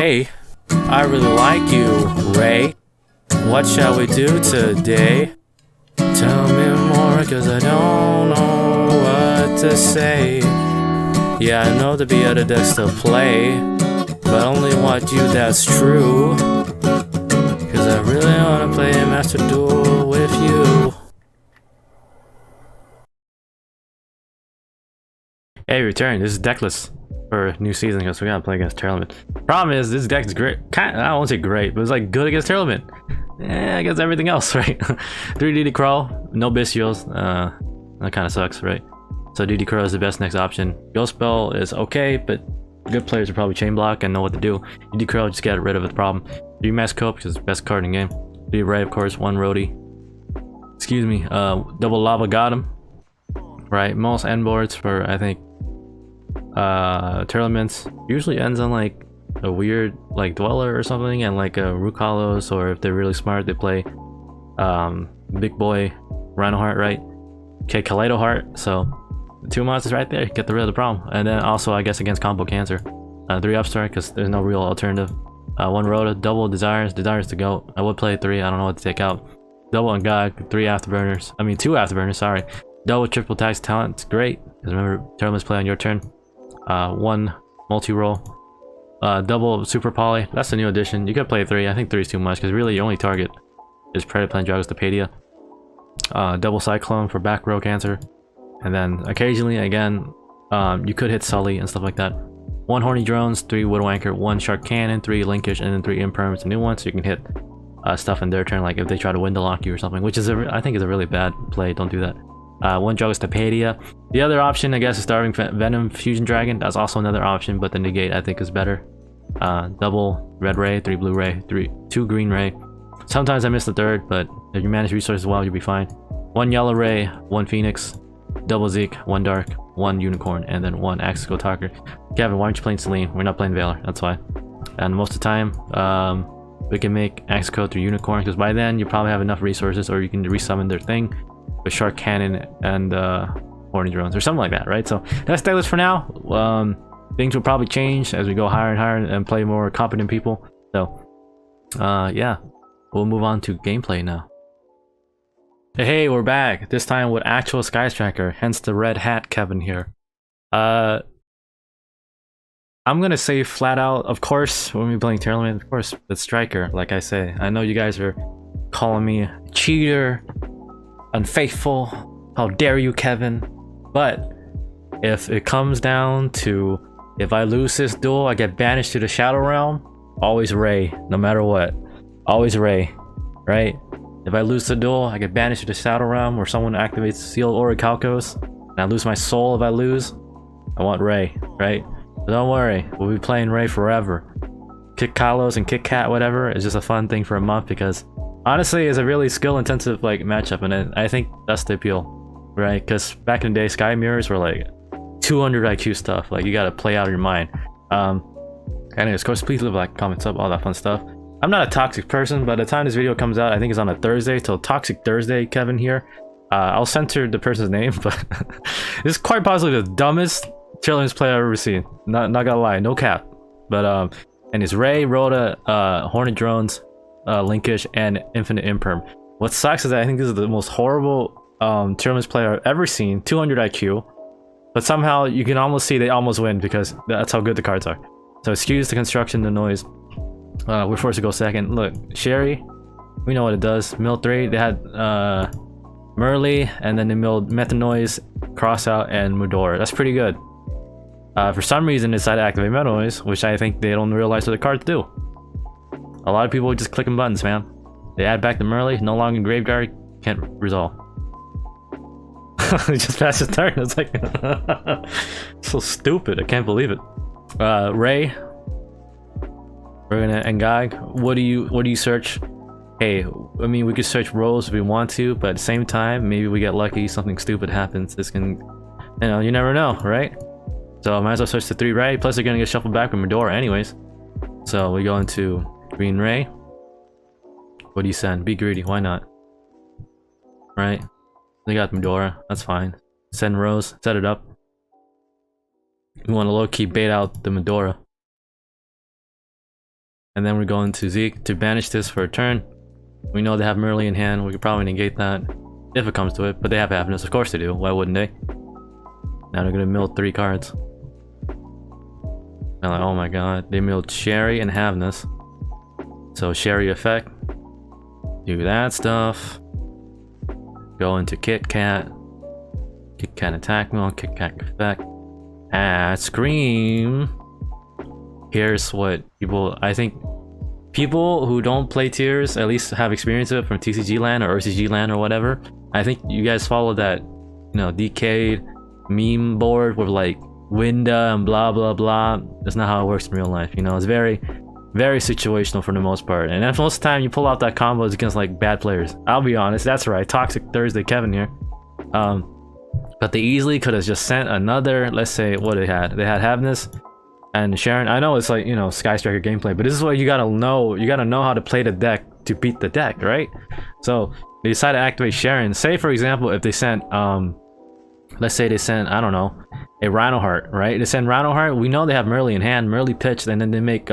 Hey, I really like you, Ray. What shall we do today? Tell me more, cause I don't know what to say. Yeah, I know to be other decks to play, but only want you, that's true. Cause I really wanna play a Master Duel with you. Hey, return. This is decklist for new season because we gotta play against tearlament. Problem is, this deck is great. I won't say great, but it's like good against tearlament. Against everything else, right? 3 DD Crawl, no Bestials. That kind of sucks, right? So DD Crow is the best next option. Ghost Spell is okay, but good players will probably chain block and know what to do. DD Crow, just get rid of the problem. 3 Masco because it's the best card in the game. 3 Ray, of course. 1 Rhodey. Excuse me. Double Lava got him. Right, most end boards for I think tearlaments usually ends on like a weird like Dweller or something, and like a Rook Hollows, or if they're really smart they play Big Boy Rhino Heart, right? Okay, Kaleido Heart. So 2 monsters right there, get rid of the problem. And then also I guess against combo cancer, 3 Upstart because there's no real alternative. 1 Rhoda, double Desires to go. I would play 3, I don't know what to take out. Double and Gog, 3 Afterburners, I mean 2 Afterburners, sorry. Double triple tax talent, great, because remember tearlaments play on your turn. 1 multi-roll, double super poly, that's the new addition. You could play 3, I think 3 is too much because really your only target is Predaplan Dragostopedia. Double cyclone for back row cancer, and then occasionally again you could hit Sully and stuff like that. 1 horny drones, 3 widow anchor, 1 shark cannon, 3 linkage, and then 3 imperms, a new one, so you can hit stuff in their turn, like if they try to window lock you or something, which is I think is a really bad play. Don't do that. 1 Dragostopedia. The other option, I guess, is Starving Venom Fusion Dragon. That's also another option, but the negate I think is better. Double red ray, 3 blue ray, 2 green ray. Sometimes I miss the third, but if you manage resources well, you'll be fine. 1 yellow ray, 1 phoenix, double Zeke, 1 dark, 1 unicorn, and then 1 Axial Talker. Kevin, why aren't you playing Celine? We're not playing Valor, that's why. And most of the time, we can make Axial through unicorn, because by then you probably have enough resources, or you can resummon their thing with shark cannon and horny drones or something like that, right? So that's decklist for now. Things will probably change as we go higher and higher and play more competent people. So yeah, we'll move on to gameplay now. Hey, we're back, this time with actual Sky Striker, hence the red hat Kevin here. I'm gonna say flat out, of course, when we're playing tearlament, of course it's Striker. Like I say, I know you guys are calling me a cheater, unfaithful, how dare you, Kevin, but if it comes down to if I lose this duel, I get banished to the Shadow Realm, always Ray, no matter what, always Ray, right? If I lose the duel, I get banished to the Shadow Realm, or someone activates Sealed Orichalcos, and I lose my soul if I lose, I want Ray, right? But don't worry, we'll be playing Ray forever. Kick Kalos and Kick Cat, whatever, is just a fun thing for a month, because honestly, it's a really skill-intensive like matchup, and I think that's the appeal, right? Because back in the day, Sky Mirrors were like 200 IQ stuff. Like you gotta play out of your mind. Anyways, of course, please leave a like, comment, sub, all that fun stuff. I'm not a toxic person, but by the time this video comes out, I think it's on a Thursday, till Toxic Thursday. Kevin here. I'll censor the person's name, but this is quite possibly the dumbest tearlaments play I've ever seen. Not gonna lie, no cap. But and it's Ray, Rhoda, Hornet Drones, linkage, and infinite imperm. What sucks is that I think this is the most horrible tearlaments player I've ever seen. 200 IQ, but somehow you can almost see they almost win because that's how good the cards are. So excuse the construction, the noise. We're forced to go second. Look, Sherry, we know what it does. Mill 3, they had Merly, and then they milled Metanoise, Crossout, and Mudora. That's pretty good. For some reason, they decided to activate Metanoise, which I think they don't realize what the cards do. A lot of people are just clicking buttons, man. They add back the Merly, no longer in graveyard, can't resolve. He just passed his turn. It's like so stupid. I can't believe it. Ray, we're gonna Engag. What do you search? Hey, I mean we could search roles if we want to, but at the same time, maybe we get lucky, something stupid happens. This can, you know, you never know, right? So I might as well search the 3 Ray. Plus they're gonna get shuffled back with Medora anyways. So we go into Green Ray. What do you send? Be greedy, why not? Right? They got Medora, that's fine. Send Rose, set it up. We want to low-key bait out the Medora. And then we're going to Zeke to banish this for a turn. We know they have Merly in hand. We could probably negate that if it comes to it, but they have Happiness. Of course they do. Why wouldn't they? Now they're gonna mill 3 cards. I'm like, oh my god. They milled Sherry and Happiness. So Sherry effect. Do that stuff. Go into Kit Kat. Kit Kat attack mill. Kit Kat effect. Scream. Here's what people, I think people who don't play tiers at least have experience of it from TCG land or OCG land or whatever. I think you guys follow that, you know, decayed meme board with like Winda and blah blah blah. That's not how it works in real life, you know. It's very situational for the most part, and then most of the time you pull out that combos against like bad players. I'll be honest, that's right, Toxic Thursday Kevin here. But they easily could have just sent another, let's say, what they had Happiness and Sharon. I know it's like, you know, Sky Striker gameplay, but this is what you gotta know. You gotta know how to play the deck to beat the deck, right? So they decide to activate Sharon. Say for example, if they sent let's say they sent, I don't know, a Rhinoheart, right? They send Rhinoheart, we know they have Merly in hand, Merly pitched, and then they make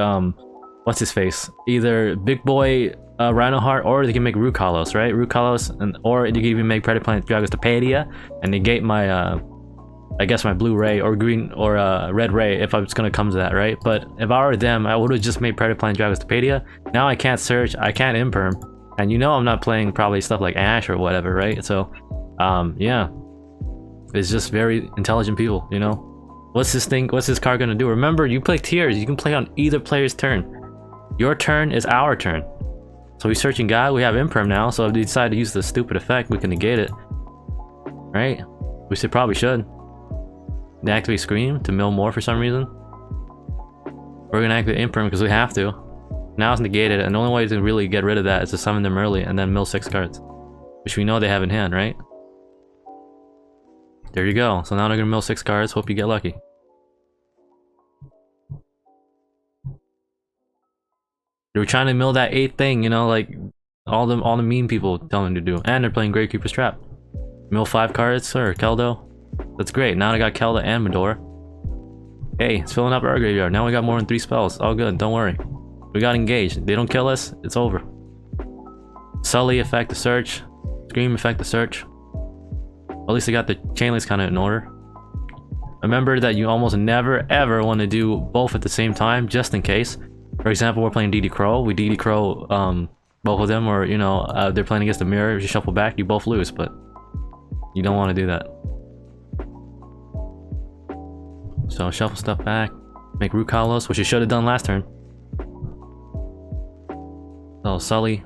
what's his face, either Big Boy Rhinoheart, or they can make Rukalos, right? Rukalos, and or you can even make Predaplant Dragostapedia and negate my I guess my blue ray or green or red ray if it's gonna come to that, right? But if I were them, I would have just made Predaplant Dragostapedia. Now I can't search, I can't imperm, and you know I'm not playing probably stuff like Ash or whatever, right? So yeah, it's just very intelligent people, you know. What's this card gonna do? Remember, you play tiers, you can play on either player's turn. Your turn is our turn. So we're searching God, we have imperm now, so if they decide to use the stupid effect, we can negate it, right? We probably should. They activate Scream to mill more for some reason. We're gonna activate imperm because we have to. Now it's negated, and the only way to really get rid of that is to summon them early and then mill 6 cards, which we know they have in hand, right? There you go. So now they're gonna mill 6 cards. Hope you get lucky. They were trying to mill that 8th thing, you know, like all the mean people tell them to do. And they're playing Gravekeeper's Trap. Mill 5 cards, or Keldo. That's great. Now I got Kelda and Medor. Hey, it's filling up our graveyard. Now we got more than 3 spells. All good, don't worry. We got engaged. They don't kill us, it's over. Sully effect the search. Scream effect the search. At least I got the chain links kind of in order. Remember that you almost never ever want to do both at the same time, just in case. For example, we're playing DD Crow. We DD Crow both of them, or you know, they're playing against the mirror. If you shuffle back, you both lose, but you don't want to do that. So shuffle stuff back, make Rukalos, which you should have done last turn. So Sully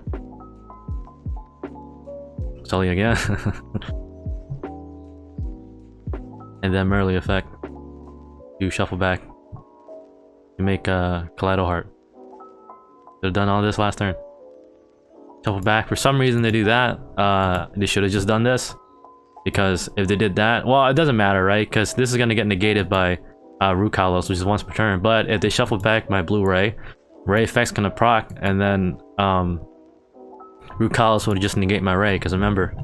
again. And then Merly effect. You shuffle back. You make Kaleido Heart. Should have done all this last turn. Shuffle back. For some reason they do that. They should have just done this. Because if they did that, well, it doesn't matter, right? Because this is going to get negated by Rukalos, which is once per turn. But if they shuffle back my blue ray effect's going to proc, and then Rukalos would just negate my ray. Because remember,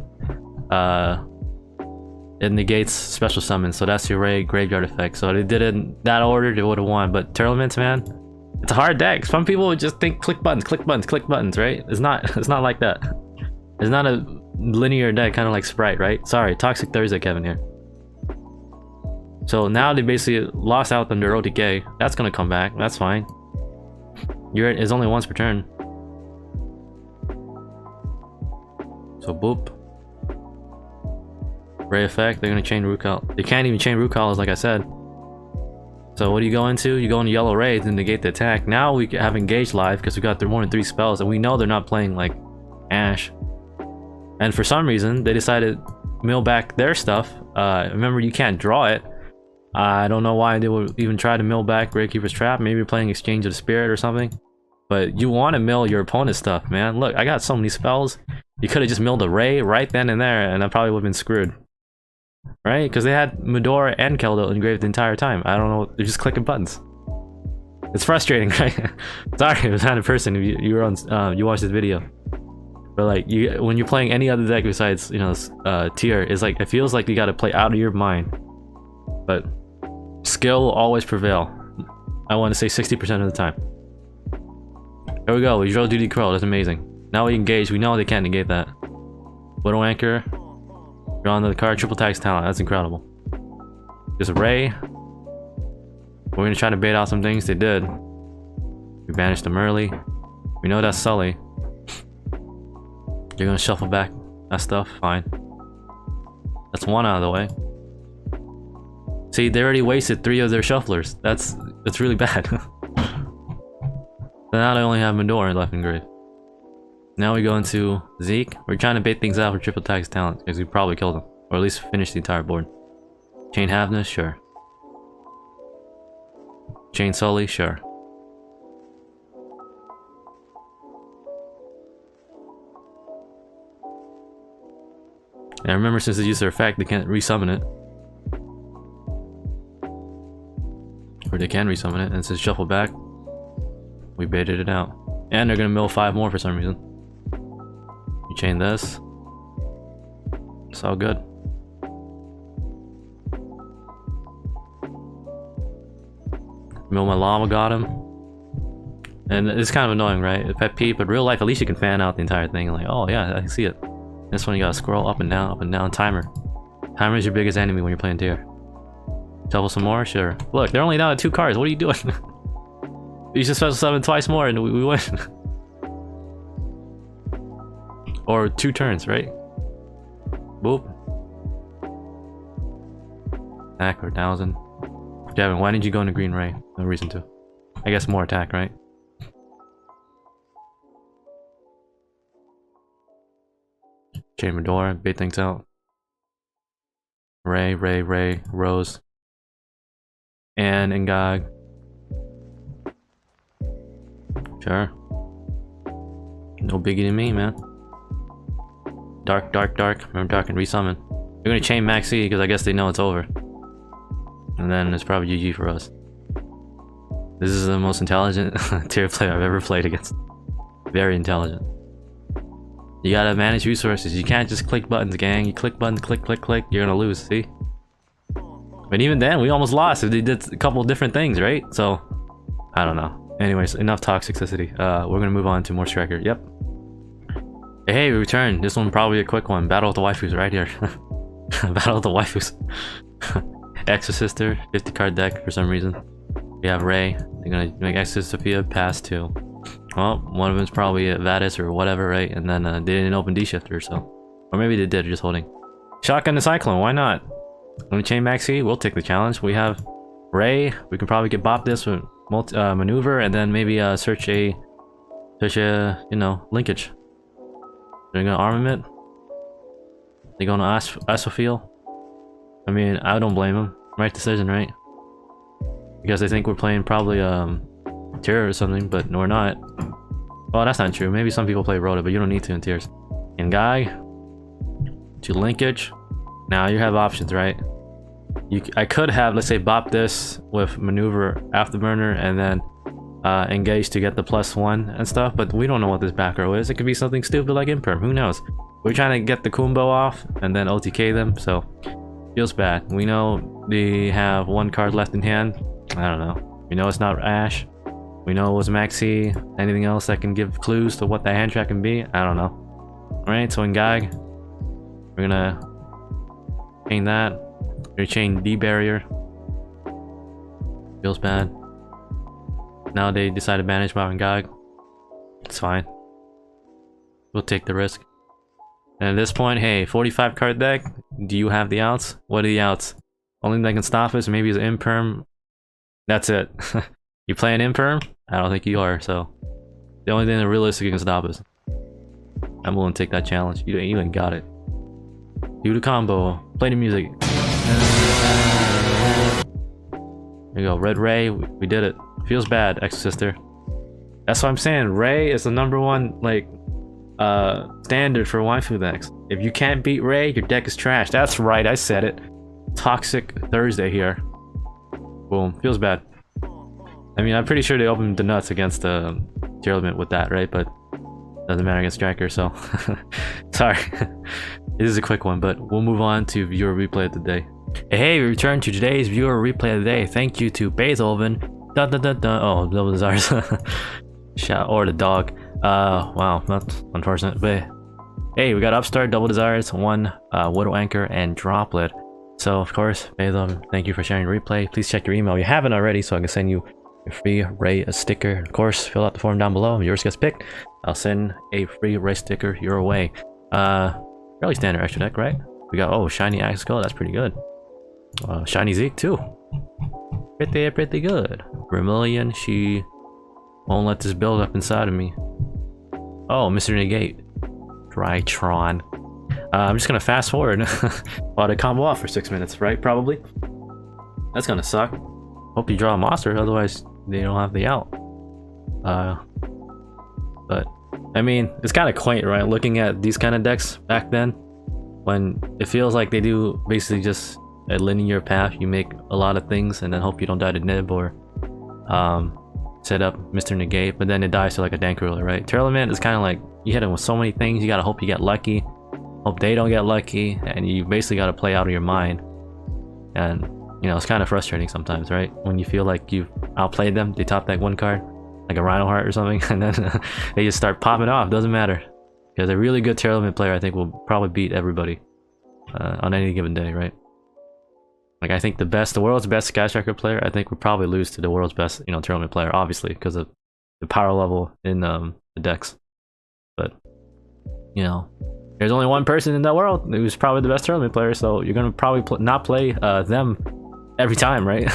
it negates special summons, so that's your ray graveyard effect. So if they did it in that order, they would have won. But tearlament, man, it's a hard deck. Some people would just think click buttons, right? It's not like that. It's not a linear deck, kind of like Sprite, right? Sorry, Toxic Thursday Kevin here. So now they basically lost out on their OTK. That's gonna come back. That's fine. It's only once per turn. So boop. Ray effect. They're gonna chain Rukal. They can't even chain Rukalos, like I said. So what do you go into? You go into Yellow Ray to negate the attack. Now we have engaged live because we got more than 3 spells, and we know they're not playing like Ash. And for some reason, they decided to mill back their stuff. Remember, you can't draw it. I don't know why they would even try to mill back Gravekeeper's Trap. Maybe playing Exchange of the Spirit or something. But you want to mill your opponent's stuff, man. Look, I got so many spells. You could have just milled a Ray right then and there, and I probably would have been screwed. Right? Because they had Medora and Keldo engraved the entire time. I don't know. They're just clicking buttons. It's frustrating, right? Sorry, it was not a person. If you were on, you watched this video. But like, when you're playing any other deck besides, you know, tier, it's like, it feels like you got to play out of your mind. But skill will always prevail. I want to say 60% of the time. There we go. We drilled Duty Crow. That's amazing. Now we engage. We know they can't negate that. Widow Anchor. Draw another card. Triple tax talent. That's incredible. Just Ray. We're gonna try to bait out some things. They did. We banished them early. We know that's Sully. You're gonna shuffle back that stuff. Fine. That's one out of the way. See, they already wasted 3 of their shufflers. That's really bad. So now they only have Medora left in grave. Now we go into Zeke. We're trying to bait things out for triple tax talent because we probably killed him, or at least finish the entire board. Chain Havness, sure. Chain Sully, sure. And remember, since they use their effect, they can't resummon it. Or they can resummon it, and it says shuffle back. We baited it out. And they're gonna mill 5 more for some reason. You chain this. It's all good. Mill my llama got him. And it's kind of annoying, right? Pet peeve, but real life, at least you can fan out the entire thing. Like, oh yeah, I can see it. This one you gotta scroll up and down, timer. Timer is your biggest enemy when you're playing tier. Double some more? Sure. Look, they're only down to 2 cards. What are you doing? You just special summon twice more and we win. Or 2 turns, right? Boop. Attack or 1000. Devin, why didn't you go into Green Ray? No reason to. I guess more attack, right? Chamber door, bait things out. Ray, Rose. And Ngag. Sure. No biggie to me, man. Dark. Remember Dark and resummon. They're gonna chain Maxi because I guess they know it's over. And then it's probably GG for us. This is the most intelligent tier player I've ever played against. Very intelligent. You gotta manage resources. You can't just click buttons, gang. You click buttons, click, you're gonna lose, see? But even then, we almost lost if they did a couple different things, right? So, I don't know. Anyways, enough toxicity. We're gonna move on to more Striker. Yep. Hey, we returned. This one probably a quick one. Battle with the waifus right here. Battle with the waifus. Exosister, 50 card deck for some reason. We have Ray. They're gonna make Exosister pass 2. Well, one of them's probably a Vadis or whatever, right? And then they didn't open D-Shifter, so. Or maybe they did, just holding. Shotgun the Cyclone, why not? Let me chain Maxi, we'll take the challenge. We have Ray. We can probably get bop this with maneuver and then maybe search a, you know, linkage. They're gonna armament. They going to Asophiel. I mean, I don't blame them. Right decision, right? Because they think we're playing probably Tier or something, but no, we're not. Well, that's not true. Maybe some people play Rhoda, but you don't need to in Tiers. And Guy to linkage. Now you have options, right? I could have, let's say, bop this with maneuver afterburner and then engage to get the +1 and stuff, but we don't know what this back row is. It could be something stupid like Imperm, who knows? We're trying to get the Kumbo off and then OTK them, so feels bad. We know they have 1 card left in hand. I don't know. We know it's not Ash. We know it was Maxi. Anything else that can give clues to what that hand track can be? I don't know. Alright, so in Gag, we're gonna chain that. We're gonna chain D barrier. Feels bad. Now they decide to banish Bob and Gag. It's fine. We'll take the risk. And at this point, hey, 45 card deck. Do you have the outs? What are the outs? Only thing that can stop us maybe is Imperm. That's it. You playing Imperm? I don't think you are, so the only thing that realistically can stop us. I'm willing to take that challenge. You ain't got it. Do the combo. Play the music. There you go. Red Ray. We did it. Feels bad, Exosister. That's what I'm saying. Ray is the #1 like standard for waifu decks. If you can't beat Ray, your deck is trash. That's right. I said it. Toxic Thursday here. Boom. Feels bad. I mean, I'm pretty sure they opened the nuts against the tearlament with that, right? But doesn't matter against Striker, so sorry. This is a quick one, but we'll move on to viewer replay of the day. Hey, we return to today's viewer replay of the day. Thank you to Bethoven. Oh, that was ours. Shout or the dog. Wow, that's unfortunate. But hey, we got Upstart, Double Desires, 1 Widow Anchor, and Droplet. So of course, Bethoven, thank you for sharing the replay. Please check your email if you haven't already, so I can send you a free Ray sticker. Of course, fill out the form down below. If yours gets picked, I'll send a free Ray sticker your way. Fairly standard extra deck, right? We got shiny Axel. That's pretty good. Shiny Zeke too. Pretty good. Vermilion, she won't let this build up inside of me. Oh, Mr. Negate. Drytron. I'm just gonna fast forward while they combo off for 6 minutes, right? Probably. That's gonna suck. Hope you draw a monster, otherwise they don't have the out. But I mean, it's kind of quaint, right? Looking at these kind of decks back then, when it feels like they do basically just a linear path. You make a lot of things and then hope you don't die to Nib or set up Mr. Negate, but then it dies to like a Dank Ruler, right? Tearlament is kind of like you hit him with so many things. You gotta hope you get lucky, hope they don't get lucky, and you basically gotta play out of your mind. And you know, it's kind of frustrating sometimes, right? When you feel like you've outplayed them, they top that one card, like a Rhino Heart or something, and then they just start popping off. Doesn't matter, because a really good Tearlament player, I think, will probably beat everybody on any given day, right? Like, I think the world's best Sky Striker player, I think would probably lose to the world's best, you know, Tearlament player, obviously, because of the power level in the decks. But, you know, there's only one person in the world who's probably the best Tearlament player, so you're gonna probably not play them every time, right?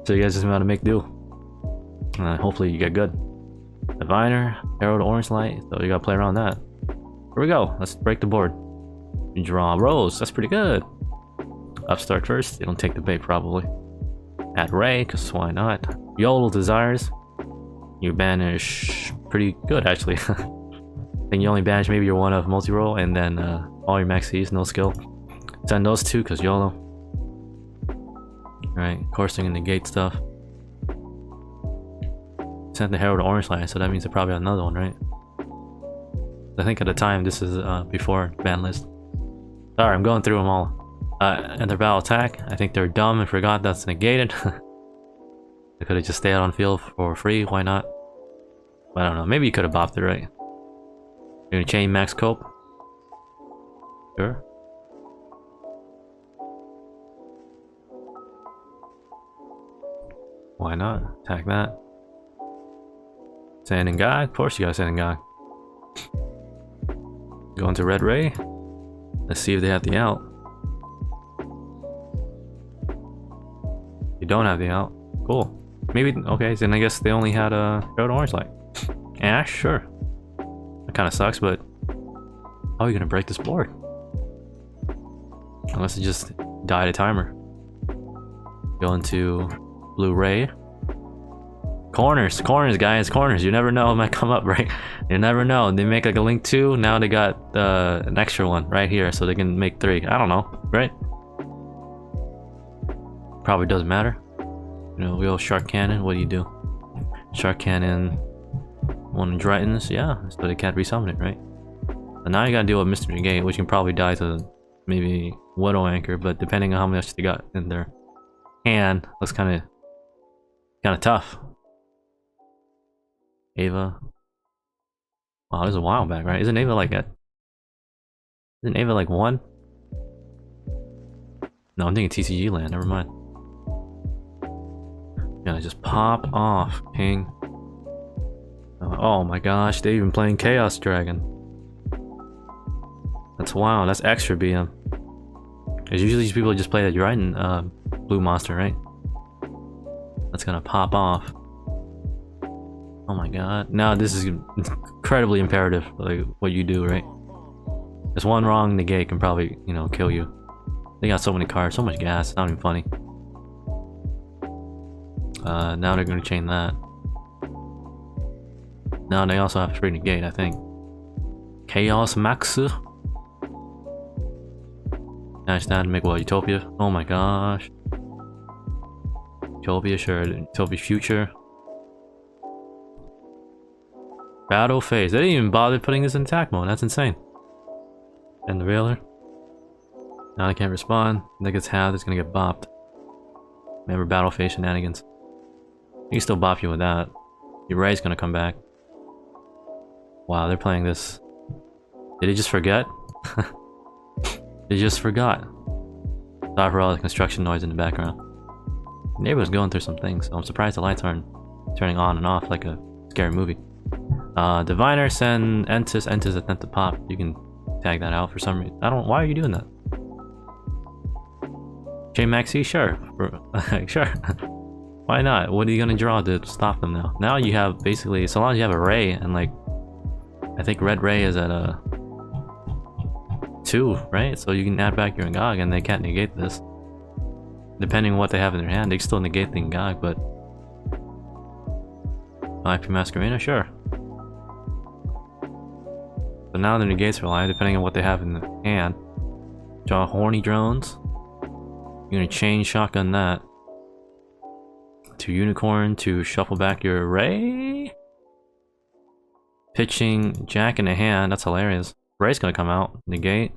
So you guys just want to make do. Hopefully you get good. Diviner, Arrow to Orange Light, so you gotta play around that. Here we go, let's break the board. You draw Rose, that's pretty good. Upstart first, they don't take the bait probably. Add Ray, because why not? YOLO Desires. You banish pretty good actually. I think you only banish maybe your one of multi-roll and then all your maxis, no skill. Send those two because YOLO. Alright, coursing in the gate stuff. Sent the Herald to Orange Line, so that means they probably have another one, right? I think at the time this is before ban list. Sorry, I'm going through them all. And their battle attack, I think they're dumb and forgot that's negated. They could have just stayed on field for free, why not? But I don't know, maybe you could have bopped it, right? You're gonna chain max cope? Sure. Why not? Attack that. Sanding guy? Of course you got a sanding guy. Go into Red Ray. Let's see if they have the out. You don't have the out. Cool. Maybe, okay, then I guess they only had a Red Orange Light. Ash? Sure. That kind of sucks, but how are you gonna break this board? Unless it just died a timer. Go into Blue Ray. Corners, guys, corners. You never know, it might come up, right? You never know. They make like a link 2, now they got an extra one right here, so they can make 3. I don't know, right? Probably doesn't matter. You know, we go Shark Cannon. What do you do? Shark Cannon, one Drytons, yeah, so they can't resummon it, right? So now you gotta deal with Mr. Negate, which can probably die to maybe Widow Anchor, but depending on how much they got in their hand, looks kind of tough. Ava. Wow, this is a while back, right? Isn't Ava like that? Isn't Ava like 1? No, I'm thinking TCG land, never mind. Gonna just pop off, King. Oh my gosh, they're even playing Chaos Dragon. That's wild, that's extra BM. Because usually these people just play that Dryden blue monster, right? That's gonna pop off. Oh my god. Now this is incredibly imperative, like what you do, right? There's one wrong, Negate can probably, you know, kill you. They got so many cards, so much gas, it's not even funny. Now they're gonna chain that. Now they also have free Negate, I think. Chaos Maxu. Dash down to make what, Utopia? Oh my gosh. Utopia, sure. Utopia Future. Battle phase. They didn't even bother putting this in attack mode. That's insane. And the Railer. Now they can't respond. That gets halved. It's gonna get bopped. Remember battle phase shenanigans. You can still bop you with that. Your Ray's gonna come back. Wow, they're playing this. Did he just forget? They just forgot. Sorry for all the construction noise in the background. The neighbor's going through some things, so I'm surprised the lights aren't turning on and off like a scary movie. Diviner, send Entis attempt to pop. You can tag that out for some reason. Why are you doing that? J Maxi, sure. Sure. Why not? What are you gonna draw to stop them now? Now you have basically, so long as you have a ray, and like, I think red ray is at a 2, right? So you can add back your Ngog and they can't negate this. Depending on what they have in their hand, they can still negate the Ngog, but... IP Masquerena, sure. So now the negates are live, depending on what they have in the hand. Draw horny drones. You're gonna chain shotgun that. To unicorn to shuffle back your ray. Pitching Jack in a hand, that's hilarious. Ray's gonna come out, negate.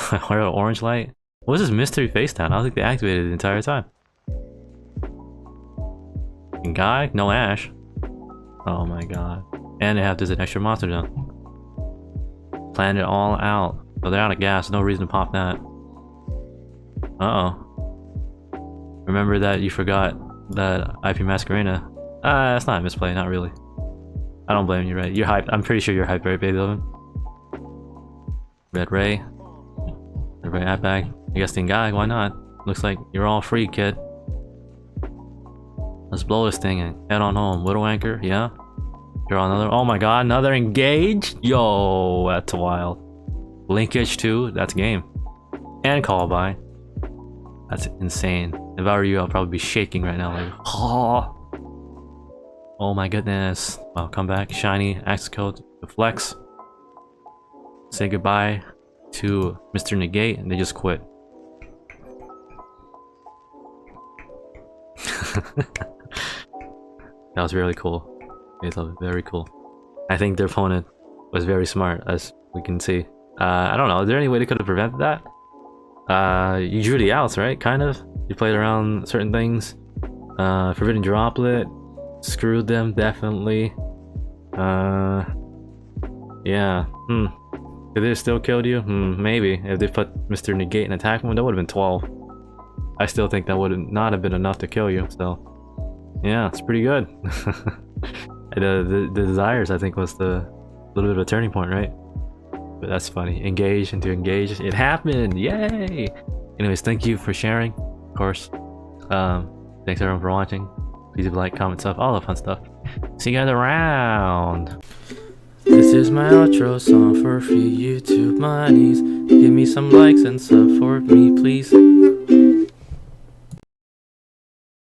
What about orange light? What was this mystery face down? I don't think they activated it the entire time. Guy? No Ash. Oh my god. And they have this extra monster down. Planned it all out. So they're out of gas, no reason to pop that. Uh-oh. Remember that you forgot that IP Masquerena. That's not a misplay, not really. I don't blame you, right? You're hyped. I'm pretty sure you're hyped, right, Bethoven? Red Ray. Red Ray at bag. I guess the guy, why not? Looks like you're all free, kid. Let's blow this thing and head on home. Widow Anchor, yeah? Draw another. Oh my god, another engage? Yo, that's wild. Linkage too, that's game. And call by. That's insane. If I were you, I'll probably be shaking right now, like, oh. Oh my goodness. Wow, come back. Shiny, access code, flex. Say goodbye to Mr. Negate, and they just quit. That was really cool. Very cool. I think their opponent was very smart, as we can see. I don't know, is there any way they could have prevented that? You drew the outs, right? Kind of. You played around certain things. Forbidden Droplet. Screwed them, definitely. Yeah. Could they have still killed you? Maybe. If they put Mr. Negate in attack mode, that would have been 12. I still think that would not have been enough to kill you, so... Yeah, it's pretty good. The desires, I think, was the little bit of a turning point, right? But that's funny. Engage into engage. It happened! Yay! Anyways, thank you for sharing, of course. Thanks everyone for watching. Please leave a like, comment, stuff, all the fun stuff. See you guys around! This is my outro song for free YouTube monies. Give me some likes and support me, please.